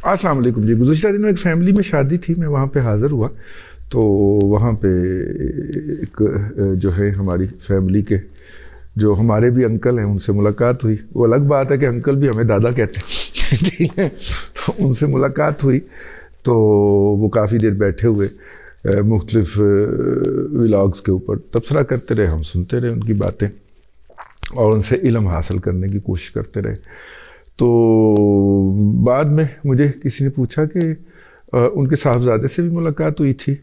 السلام علیکم جی. گزشتہ دنوں ایک فیملی میں شادی تھی, میں وہاں پہ حاضر ہوا. تو وہاں پہ ایک جو ہے ہماری فیملی کے جو ہمارے بھی انکل ہیں ان سے ملاقات ہوئی. وہ الگ بات ہے کہ انکل بھی ہمیں دادا کہتے ہیں, ٹھیک ہے. تو ان سے ملاقات ہوئی تو وہ کافی دیر بیٹھے ہوئے, مختلف ولاگز کے اوپر تبصرہ کرتے رہے, ہم سنتے رہے ان کی باتیں اور ان سے علم حاصل کرنے کی کوشش کرتے رہے. تو بعد میں مجھے کسی نے پوچھا کہ ان کے صاحبزادے سے بھی ملاقات ہوئی تھی.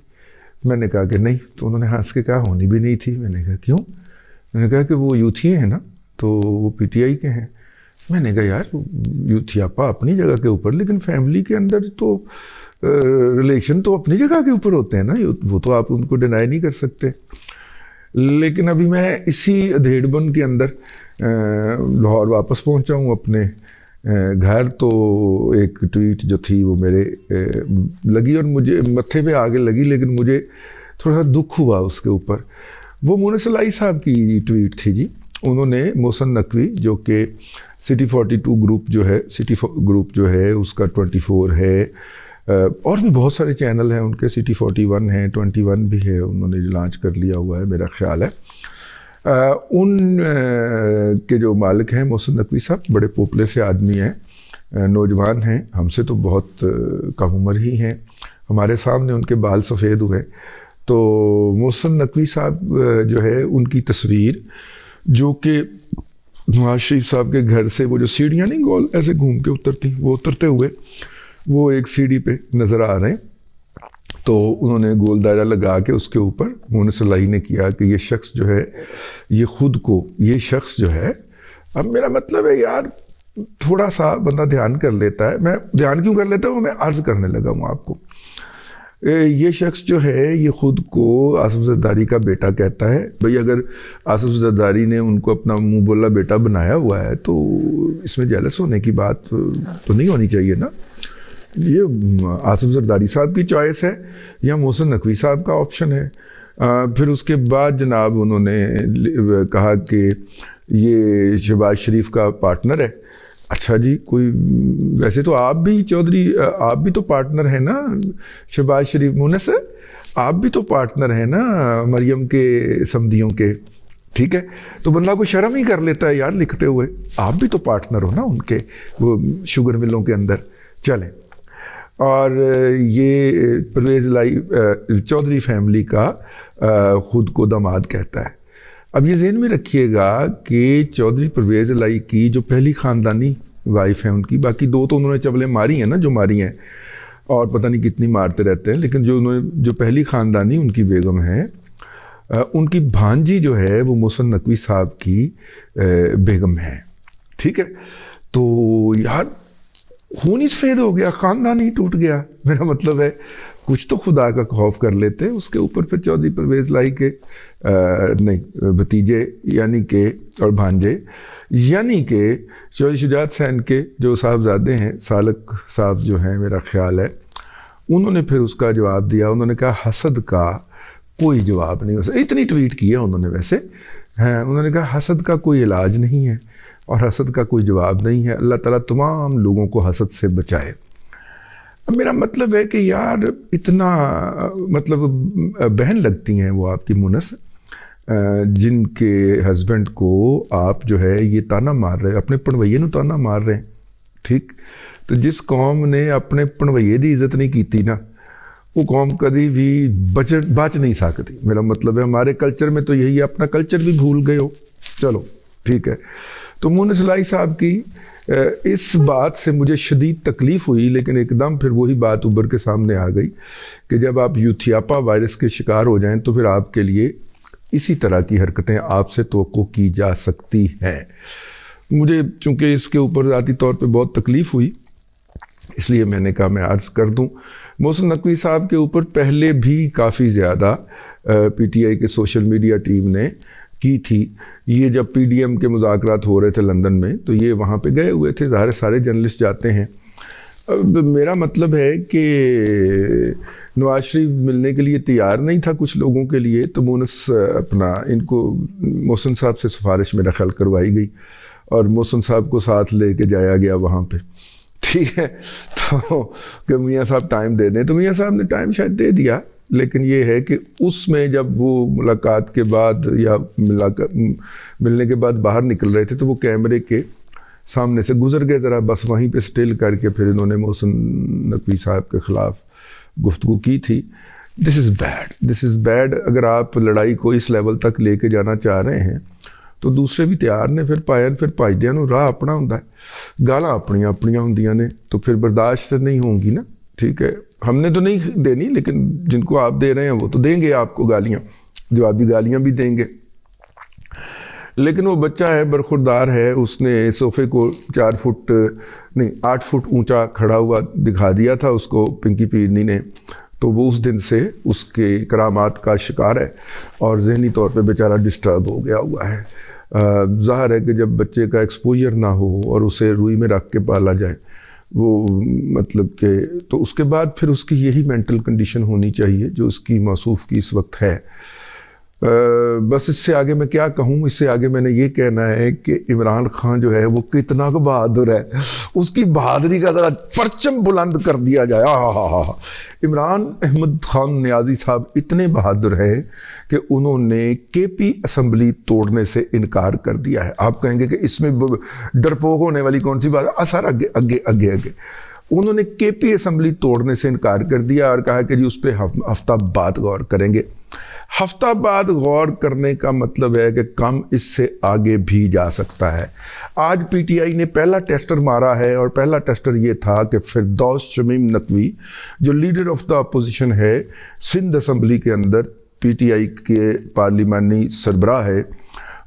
میں نے کہا کہ نہیں. تو انہوں نے ہنس کے کہا ہونی بھی نہیں تھی. میں نے کہا کیوں؟ میں نے کہا کہ وہ یوتھی ہیں نا, تو وہ پی ٹی آئی کے ہیں. میں نے کہا یار یوتھیاپا اپنی جگہ کے اوپر, لیکن فیملی کے اندر تو ریلیشن تو اپنی جگہ کے اوپر ہوتے ہیں نا, وہ تو آپ ان کو ڈینائی نہیں کر سکتے. لیکن ابھی میں اسی ادھیڑ بن کے اندر لاہور واپس پہنچا ہوں اپنے گھر. تو ایک ٹویٹ جو تھی وہ میرے لگی اور مجھے متھے پہ آگے لگی, لیکن مجھے تھوڑا سا دکھ ہوا اس کے اوپر. وہ مونس الائی صاحب کی ٹویٹ تھی جی. انہوں نے محسن نقوی جو کہ سٹی 42 گروپ جو ہے, سٹی گروپ جو ہے اس کا 24 ہے, اور بھی بہت سارے چینل ہیں ان کے, سٹی 41 ہیں, 21 بھی ہے, انہوں نے لانچ کر لیا ہوا ہے میرا خیال ہے. ان کے جو مالک ہیں محسن نقوی صاحب بڑے پوپلر سے آدمی ہیں, نوجوان ہیں, ہم سے تو بہت کم عمر ہی ہیں. ہمارے سامنے ان کے بال سفید ہوئے. تو محسن نقوی صاحب جو ہے ان کی تصویر جو کہ نواز شریف صاحب کے گھر سے وہ جو سیڑھیاں نہیں گول ایسے گھوم کے اترتی, وہ اترتے ہوئے وہ ایک سیڑھی پہ نظر آ رہے ہیں. تو انہوں نے گول دائرہ لگا کے اس کے اوپر مونس الائی نے کیا کہ یہ شخص جو ہے یہ خود کو, یہ شخص جو ہے, اب میرا مطلب ہے یار تھوڑا سا بندہ دھیان کر لیتا ہے. میں دھیان کیوں کر لیتا ہوں, میں عرض کرنے لگا ہوں آپ کو. یہ شخص جو ہے یہ خود کو آصف زرداری کا بیٹا کہتا ہے. بھئی اگر آصف زرداری نے ان کو اپنا منہ بولا بیٹا بنایا ہوا ہے تو اس میں جیلس ہونے کی بات تو نہیں ہونی چاہیے نا. یہ آصف زرداری صاحب کی چوائس ہے یا محسن نقوی صاحب کا آپشن ہے. پھر اس کے بعد جناب انہوں نے کہا کہ یہ شہباز شریف کا پارٹنر ہے. اچھا جی, کوئی ویسے تو آپ بھی چودھری, آپ بھی تو پارٹنر ہیں نا شہباز شریف, مونس آپ بھی تو پارٹنر ہیں نا مریم کے سمدھیوں کے, ٹھیک ہے. تو بندہ کو شرم ہی کر لیتا ہے یار لکھتے ہوئے, آپ بھی تو پارٹنر ہو نا ان کے وہ شوگر ملوں کے اندر. چلیں, اور یہ پرویز الائی چودھری فیملی کا خود کو داماد کہتا ہے. اب یہ ذہن میں رکھیے گا کہ چودھری پرویز الائی کی جو پہلی خاندانی وائف ہیں ان کی, باقی دو تو انہوں نے چبلیں ماری ہیں نا جو ماری ہیں, اور پتہ نہیں کتنی مارتے رہتے ہیں, لیکن جو پہلی خاندانی ان کی بیگم ہیں, ان کی بھانجی جو ہے وہ محسن نقوی صاحب کی بیگم ہے, ٹھیک ہے. تو یار خون ہی سفید ہو گیا, خاندان ہی ٹوٹ گیا. میرا مطلب ہے کچھ تو خدا کا خوف کر لیتے. اس کے اوپر پھر چودھری پرویز الائی کے نہیں بھتیجے یعنی کہ اور بھانجے یعنی کہ چودھری شجاعت حسین کے جو صاحبزادے ہیں, سالک صاحب جو ہیں میرا خیال ہے, انہوں نے پھر اس کا جواب دیا. انہوں نے کہا حسد کا کوئی جواب نہیں ہو سکتا. اتنی ٹویٹ کی ہے انہوں نے ویسے. انہوں نے کہا حسد کا کوئی علاج نہیں ہے اور حسد کا کوئی جواب نہیں ہے. اللہ تعالیٰ تمام لوگوں کو حسد سے بچائے. اب میرا مطلب ہے کہ یار اتنا مطلب بہن لگتی ہیں وہ آپ کی مونس, جن کے ہسبینڈ کو آپ جو ہے یہ تانا مار رہے, اپنے پڑوئیے نو تانا مار رہے ہیں, ٹھیک. تو جس قوم نے اپنے پڑوئیے دی عزت نہیں کیتی نا, وہ قوم کبھی بھی بچ نہیں سکتی. میرا مطلب ہے ہمارے کلچر میں تو یہی ہے, اپنا کلچر بھی بھول گئے ہو. چلو ٹھیک ہے. تو مونس الائی صاحب کی اس بات سے مجھے شدید تکلیف ہوئی, لیکن ایک دم پھر وہی بات ابھر کے سامنے آ گئی کہ جب آپ یوتھیاپا وائرس کے شکار ہو جائیں تو پھر آپ کے لیے اسی طرح کی حرکتیں آپ سے توقع کی جا سکتی ہیں. مجھے چونکہ اس کے اوپر ذاتی طور پہ بہت تکلیف ہوئی, اس لیے میں نے کہا میں عرض کر دوں. محسن نقوی صاحب کے اوپر پہلے بھی کافی زیادہ پی ٹی آئی کے سوشل میڈیا ٹیم نے کی تھی. یہ جب پی ڈی ایم کے مذاکرات ہو رہے تھے لندن میں تو یہ وہاں پہ گئے ہوئے تھے. ظاہر سارے جرنلسٹ جاتے ہیں. اب میرا مطلب ہے کہ نواز شریف ملنے کے لیے تیار نہیں تھا کچھ لوگوں کے لیے, تو مونس اپنا ان کو محسن صاحب سے سفارش میرا خیال کروائی گئی اور محسن صاحب کو ساتھ لے کے جایا گیا وہاں پہ. ٹھیک ہے. تو کہ میاں صاحب ٹائم دے دیں, تو میاں صاحب نے ٹائم شاید دے دیا, لیکن یہ ہے کہ اس میں جب وہ ملاقات کے بعد یا ملنے کے بعد باہر نکل رہے تھے تو وہ کیمرے کے سامنے سے گزر گئے ذرا, بس وہیں پہ سٹل کر کے پھر انہوں نے محسن نقوی صاحب کے خلاف گفتگو کی تھی. دس از بیڈ. اگر آپ لڑائی کو اس لیول تک لے کے جانا چاہ رہے ہیں تو دوسرے بھی تیار نے, پھر پائدیاں نو راہ اپنا ہوندا ہے, گالاں اپنیاں ہوندیاں نے, تو پھر برداشت نہیں ہوں گی نا. ٹھیک ہے, ہم نے تو نہیں دینی, لیکن جن کو آپ دے رہے ہیں وہ تو دیں گے آپ کو گالیاں, جوابی گالیاں بھی دیں گے. لیکن وہ بچہ ہے, برخوردار ہے, اس نے صوفے کو 8 فٹ اونچا کھڑا ہوا دکھا دیا تھا اس کو پنکی پیرنی نے, تو وہ اس دن سے اس کے کرامات کا شکار ہے اور ذہنی طور پہ بیچارہ ڈسٹرب ہو گیا ہوا ہے. ظاہر ہے کہ جب بچے کا ایکسپوجر نہ ہو اور اسے روئی میں رکھ کے پالا جائے, وہ مطلب کہ تو اس کے بعد پھر اس کی یہی مینٹل کنڈیشن ہونی چاہیے جو اس کی موصوف کی اس وقت ہے. بس اس سے آگے میں کیا کہوں, اس سے آگے میں نے یہ کہنا ہے کہ عمران خان جو ہے وہ کتنا کو بہادر ہے, اس کی بہادری کا ذرا پرچم بلند کر دیا جائے. عمران احمد خان نیازی صاحب اتنے بہادر ہیں کہ انہوں نے کے پی اسمبلی توڑنے سے انکار کر دیا ہے. آپ کہیں گے کہ اس میں ڈرپوک ہونے والی کون سی بات ہے, سر آگے انہوں نے کے پی اسمبلی توڑنے سے انکار کر دیا اور کہا کہ جی اس پہ ہفتہ بعد غور کریں گے. ہفتہ بعد غور کرنے کا مطلب ہے کہ کم اس سے آگے بھی جا سکتا ہے. آج پی ٹی آئی نے پہلا ٹیسٹر مارا ہے, اور پہلا ٹیسٹر یہ تھا کہ فردوس شمیم نقوی جو لیڈر آف دا اپوزیشن ہے سندھ اسمبلی کے اندر, پی ٹی آئی کے پارلیمانی سربراہ ہے,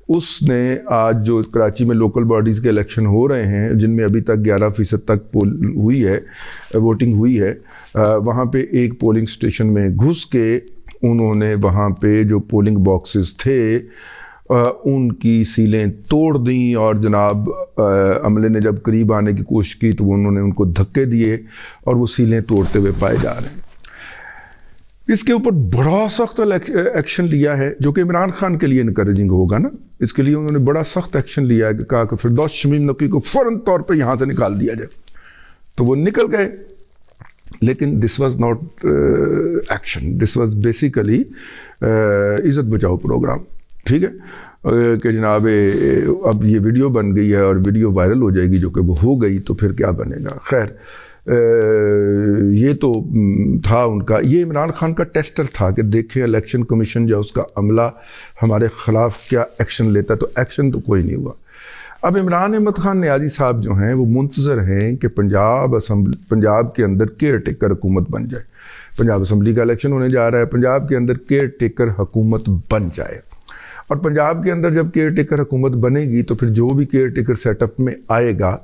اس نے آج جو کراچی میں لوکل باڈیز کے الیکشن ہو رہے ہیں جن میں ابھی تک 11% تک ووٹنگ ہوئی ہے, وہاں پہ ایک پولنگ اسٹیشن میں گھس کے انہوں نے وہاں پہ جو پولنگ باکسز تھے ان کی سیلیں توڑ دیں, اور جناب عملے نے جب قریب آنے کی کوشش کی تو انہوں نے ان کو دھکے دیے اور وہ سیلیں توڑتے ہوئے پائے جا رہے ہیں. اس کے اوپر بڑا سخت ایکشن لیا ہے جو کہ عمران خان کے لیے انکریجنگ ہوگا نا. اس کے لیے انہوں نے بڑا سخت ایکشن لیا ہے کہ کہا کہ فردوس شمیم نقوی کو فوراً طور پہ یہاں سے نکال دیا جائے. تو وہ نکل گئے, لیکن this was not action, this was basically عزت بچاؤ پروگرام. ٹھیک ہے کہ جناب اب یہ ویڈیو بن گئی ہے اور ویڈیو وائرل ہو جائے گی, جو کہ وہ ہو گئی تو پھر کیا بنے گا. خیر یہ تو تھا ان کا, یہ عمران خان کا ٹیسٹر تھا کہ دیکھیں الیکشن کمیشن یا اس کا عملہ ہمارے خلاف کیا ایکشن لیتا, تو ایکشن تو کوئی نہیں ہوا. اب عمران احمد خان نیازی صاحب جو ہیں وہ منتظر ہیں کہ پنجاب کے اندر کیئر ٹیکر حکومت بن جائے. پنجاب اسمبلی کا الیکشن ہونے جا رہا ہے, پنجاب کے اندر کیئر ٹیکر حکومت بن جائے, اور پنجاب کے اندر جب کیئر ٹیکر حکومت بنے گی تو پھر جو بھی کیئر ٹیکر سیٹ اپ میں آئے گا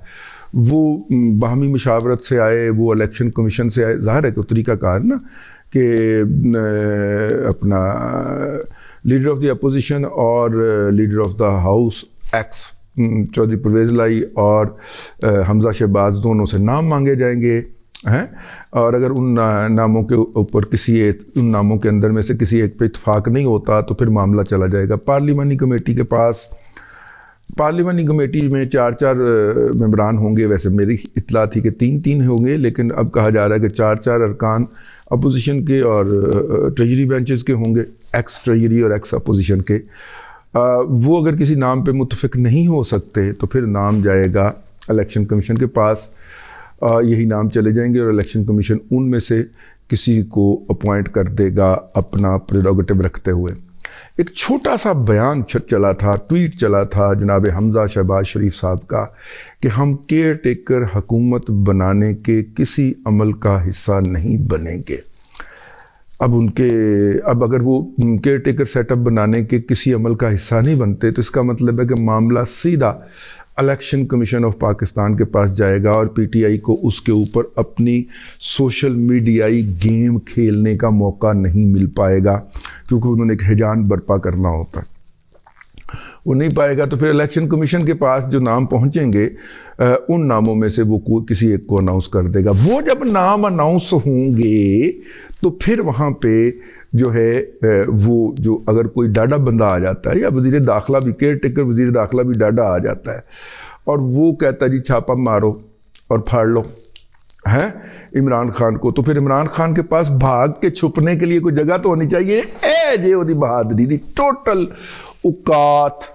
وہ باہمی مشاورت سے آئے, وہ الیکشن کمیشن سے آئے. ظاہر ہے کہ طریقہ کار نا کہ اپنا لیڈر آف دی اپوزیشن اور leader of the house ex Chaudhry Pervaiz Elahi اور حمزہ شہباز دونوں سے نام مانگے جائیں گے ہیں, اور اگر ان ناموں کے اوپر ان ناموں کے اندر میں سے کسی ایک پہ اتفاق نہیں ہوتا تو پھر معاملہ چلا جائے گا پارلیمانی کمیٹی کے پاس. پارلیمانی کمیٹی میں 4 ممبران ہوں گے, ویسے میری اطلاع تھی کہ 3 ہوں گے, لیکن اب کہا جا رہا ہے کہ 4 ارکان اپوزیشن کے اور ٹریجری بینچز کے ہوں گے, ایکس ٹریجری اور ایکس اپوزیشن کے. وہ اگر کسی نام پہ متفق نہیں ہو سکتے تو پھر نام جائے گا الیکشن کمیشن کے پاس, یہی نام چلے جائیں گے اور الیکشن کمیشن ان میں سے کسی کو اپوائنٹ کر دے گا اپنا پریروگیٹو رکھتے ہوئے. ایک چھوٹا سا بیان چلا تھا, ٹویٹ چلا تھا جناب حمزہ شہباز شریف صاحب کا کہ ہم کیئر ٹیکر حکومت بنانے کے کسی عمل کا حصہ نہیں بنیں گے. اب اگر وہ کیئر ٹیکر سیٹ اپ بنانے کے کسی عمل کا حصہ نہیں بنتے تو اس کا مطلب ہے کہ معاملہ سیدھا الیکشن کمیشن آف پاکستان کے پاس جائے گا, اور پی ٹی آئی کو اس کے اوپر اپنی سوشل میڈیائی گیم کھیلنے کا موقع نہیں مل پائے گا, کیونکہ انہوں نے ایک ہیجان برپا کرنا ہوتا ہے. وہ نہیں پائے گا تو پھر الیکشن کمیشن کے پاس جو نام پہنچیں گے ان ناموں میں سے وہ کسی ایک کو اناؤنس کر دے گا. وہ جب نام اناؤنس ہوں گے تو پھر وہاں پہ جو ہے وہ جو اگر کوئی ڈاڈا بندہ آ جاتا ہے, یا وزیر داخلہ بھی, کیئر ٹیکر وزیر داخلہ بھی ڈاڈا آ جاتا ہے اور وہ کہتا ہے جی چھاپا مارو اور پھاڑ لو, ہے عمران خان کو، تو پھر عمران خان کے پاس بھاگ کے چھپنے کے لیے کوئی جگہ تو ہونی چاہیے. جے وہ دی بہادری دی ٹوٹل اوقات.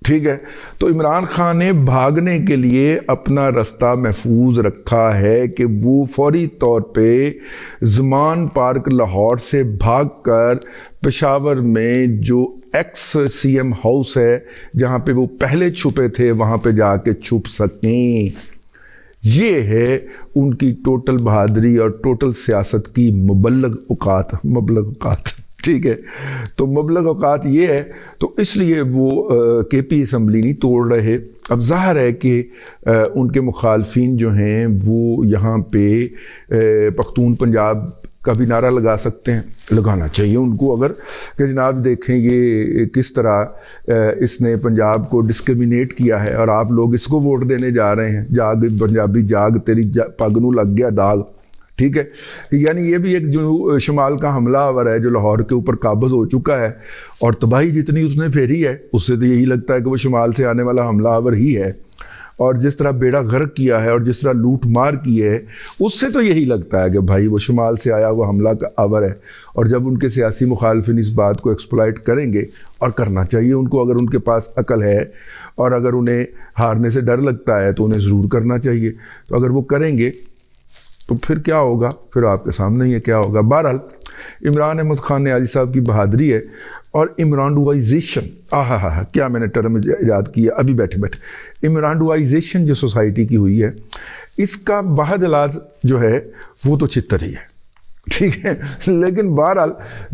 ٹھیک ہے، تو عمران خان نے بھاگنے کے لیے اپنا رستہ محفوظ رکھا ہے کہ وہ فوری طور پہ زمان پارک لاہور سے بھاگ کر پشاور میں جو ایکس سی ایم ہاؤس ہے جہاں پہ وہ پہلے چھپے تھے وہاں پہ جا کے چھپ سکیں. یہ ہے ان کی ٹوٹل بہادری اور ٹوٹل سیاست کی مبلغ اوقات. ٹھیک ہے، تو مبلغ اوقات یہ ہے، تو اس لیے وہ کے پی اسمبلی نہیں توڑ رہے. اب ظاہر ہے کہ ان کے مخالفین جو ہیں وہ یہاں پہ پختون پنجاب کا بھی نعرہ لگا سکتے ہیں، لگانا چاہیے ان کو. اگر کہ جناب دیکھیں یہ کس طرح اس نے پنجاب کو ڈسکریمنیٹ کیا ہے اور آپ لوگ اس کو ووٹ دینے جا رہے ہیں. جاگ پنجابی جاگ، تیری پگ نو لگ گیا داغ. ٹھیک ہے، یعنی یہ بھی ایک جو شمال کا حملہ آور ہے جو لاہور کے اوپر قابض ہو چکا ہے اور تباہی جتنی اس نے پھیری ہے اس سے تو یہی لگتا ہے کہ وہ شمال سے آنے والا حملہ آور ہی ہے. اور جس طرح بیڑا غرق کیا ہے اور جس طرح لوٹ مار کی ہے اس سے تو یہی لگتا ہے کہ بھائی وہ شمال سے آیا وہ حملہ کا آور ہے. اور جب ان کے سیاسی مخالفین اس بات کو ایکسپلائٹ کریں گے، اور کرنا چاہیے ان کو، اگر ان کے پاس عقل ہے اور اگر انہیں ہارنے سے ڈر لگتا ہے تو انہیں ضرور کرنا چاہیے. تو اگر وہ کریں گے تو پھر کیا ہوگا، پھر آپ کے سامنے ہی ہے کیا ہوگا. بہرحال عمران احمد خان نیازی صاحب کی بہادری ہے اور عمرانڈوائزیشن، کیا میں نے ٹرم ایجاد کیا ابھی بیٹھے بیٹھے. عمرانڈوائزیشن جو سوسائٹی کی ہوئی ہے اس کا واحد علاج جو ہے وہ تو چھتر ہی ہے. ٹھیک ہے، لیکن بہرحال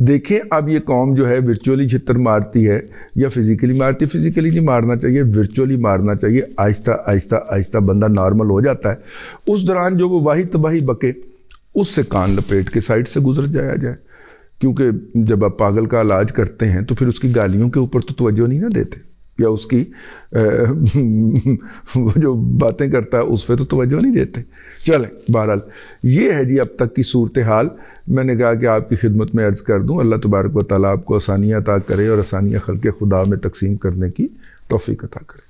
دیکھیں اب یہ قوم جو ہے ورچولی چھتر مارتی ہے یا فزیکلی مارتی ہے. فزیکلی نہیں مارنا چاہیے، ورچولی مارنا چاہیے. آہستہ آہستہ آہستہ بندہ نارمل ہو جاتا ہے. اس دوران جو وہ واحد تباہی بکے اس سے کان لپیٹ کے سائڈ سے گزر جایا جائے. کیونکہ جب آپ پاگل کا علاج کرتے ہیں تو پھر اس کی گالیوں کے اوپر تو توجہ نہیں نہ دیتے، یا اس کی وہ جو باتیں کرتا ہے اس پہ تو توجہ نہیں دیتے. چلیں بہرحال یہ ہے جی اب تک کی صورتحال. میں نے کہا کہ آپ کی خدمت میں عرض کر دوں. اللہ تبارک و تعالیٰ آپ کو آسانیاں عطا کرے اور آسانیاں خلق خدا میں تقسیم کرنے کی توفیق عطا کرے.